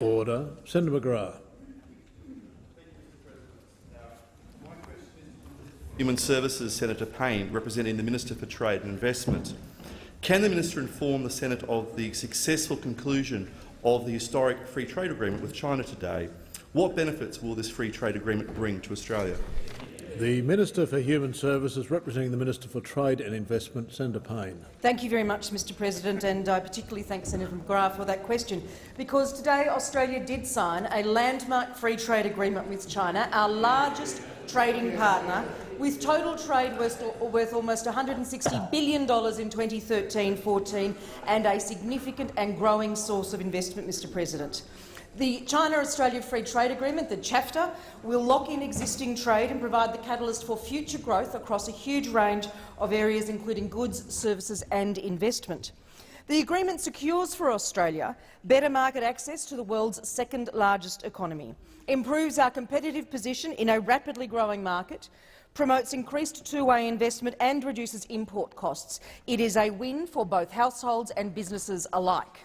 Order. Senator McGrath. Human Services Senator Payne, representing the Minister for Trade and Investment. Can the Minister inform the Senate of the successful conclusion of the historic free trade agreement with China today? What benefits will this free trade agreement bring to Australia? The Minister for Human Services, representing the Minister for Trade and Investment, Senator Payne. Thank you very much, Mr President, and I particularly thank Senator McGrath for that question, because today Australia did sign a landmark free trade agreement with China, our largest trading partner, with total trade worth almost $160 billion in 2013-14 and a significant and growing source of investment, Mr President. The China-Australia Free Trade Agreement, the CHAFTA, will lock in existing trade and provide the catalyst for future growth across a huge range of areas, including goods, services and investment. The agreement secures for Australia better market access to the world's second-largest economy, improves our competitive position in a rapidly growing market, promotes increased two-way investment and reduces import costs. It is a win for both households and businesses alike.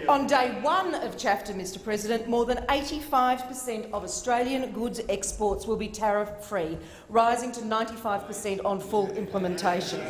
On day one of CHAFTA, Mr President, more than 85% of Australian goods exports will be tariff-free, rising to 95% on full implementation.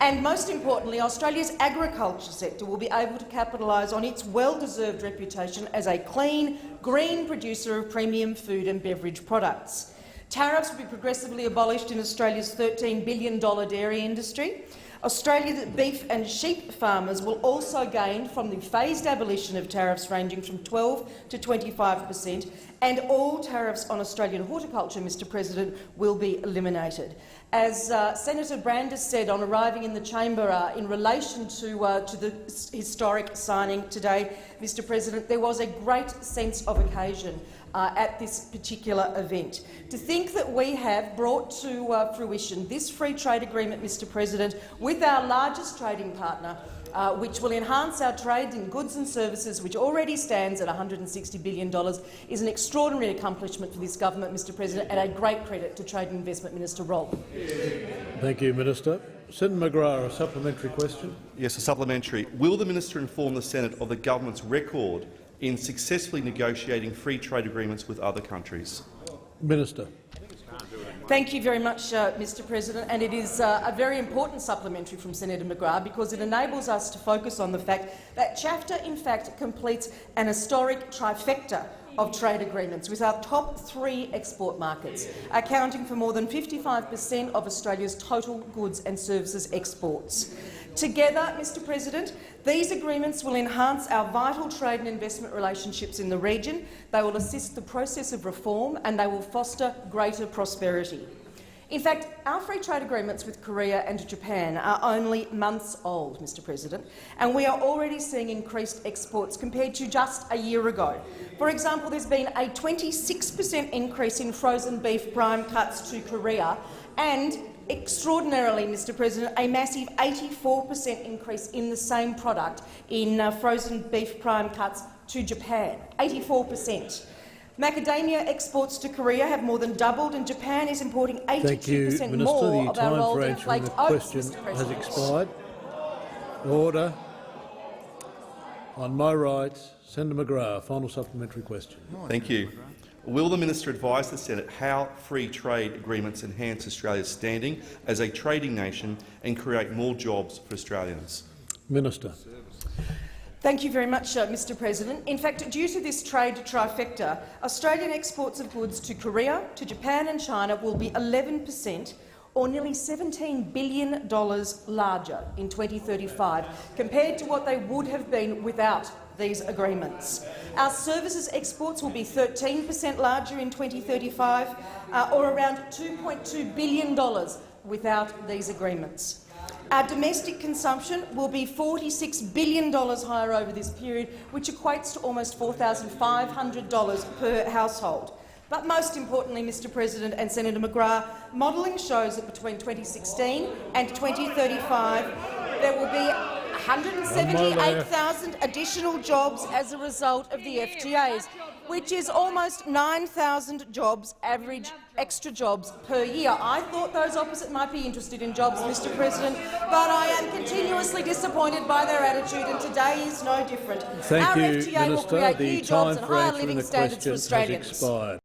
And most importantly, Australia's agriculture sector will be able to capitalise on its well-deserved reputation as a clean, green producer of premium food and beverage products. Tariffs will be progressively abolished in Australia's $13 billion dairy industry. Australia's beef and sheep farmers will also gain from the phased abolition of tariffs ranging from 12% to 25%, and all tariffs on Australian horticulture, Mr President, will be eliminated. As Senator Brandis said on arriving in the chamber in relation to the historic signing today, Mr President, there was a great sense of occasion at this particular event. To think that we have brought to fruition this free trade agreement, Mr President, with our largest trading partner, which will enhance our trade in goods and services, which already stands at $160 billion, is an extraordinary accomplishment for this government, Mr President, and a great credit to Trade and Investment Minister Rob. Thank you, Minister. Senator McGrath, a supplementary question. Yes, a supplementary. Will the Minister inform the Senate of the government's record in successfully negotiating free trade agreements with other countries? Minister. Thank you very much, Mr President, and it is a very important supplementary from Senator McGrath, because it enables us to focus on the fact that CHAFTA in fact completes an historic trifecta of trade agreements with our top three export markets, accounting for more than 55% of Australia's total goods and services exports. Together, Mr President, these agreements will enhance our vital trade and investment relationships in the region, they will assist the process of reform and they will foster greater prosperity. In fact, our free trade agreements with Korea and Japan are only months old, Mr President, and we are already seeing increased exports compared to just a year ago. For example, there's been a 26% increase in frozen beef prime cuts to Korea and, extraordinarily, Mr President, a massive 84% increase in the same product in frozen beef prime cuts to Japan. 84%. Macadamia exports to Korea have more than doubled, and Japan is importing 82% more of our rolled and flaked oats, Mr President. Has expired. Order. On my right, Senator McGrath, final supplementary question. Thank you. Will the Minister advise the Senate how free trade agreements enhance Australia's standing as a trading nation and create more jobs for Australians? Minister. Thank you very much, Mr President. In fact, due to this trade trifecta, Australian exports of goods to Korea, to Japan and China will be 11%, or nearly $17 billion larger in 2035, compared to what they would have been without these agreements. Our services exports will be 13% larger in 2035, or around $2.2 billion without these agreements. Our domestic consumption will be $46 billion higher over this period, which equates to almost $4,500 per household. But most importantly, Mr President and Senator McGrath, modelling shows that between 2016 and 2035 there will be 178,000 additional jobs as a result of the FTAs. which is almost 9,000 jobs, average extra jobs per year. I thought those opposite might be interested in jobs, Mr President, but I am continuously disappointed by their attitude, and today is no different. Thank Our you, FTA will Minister. create The new jobs time and for higher answering living the standards for question has Australians. expired.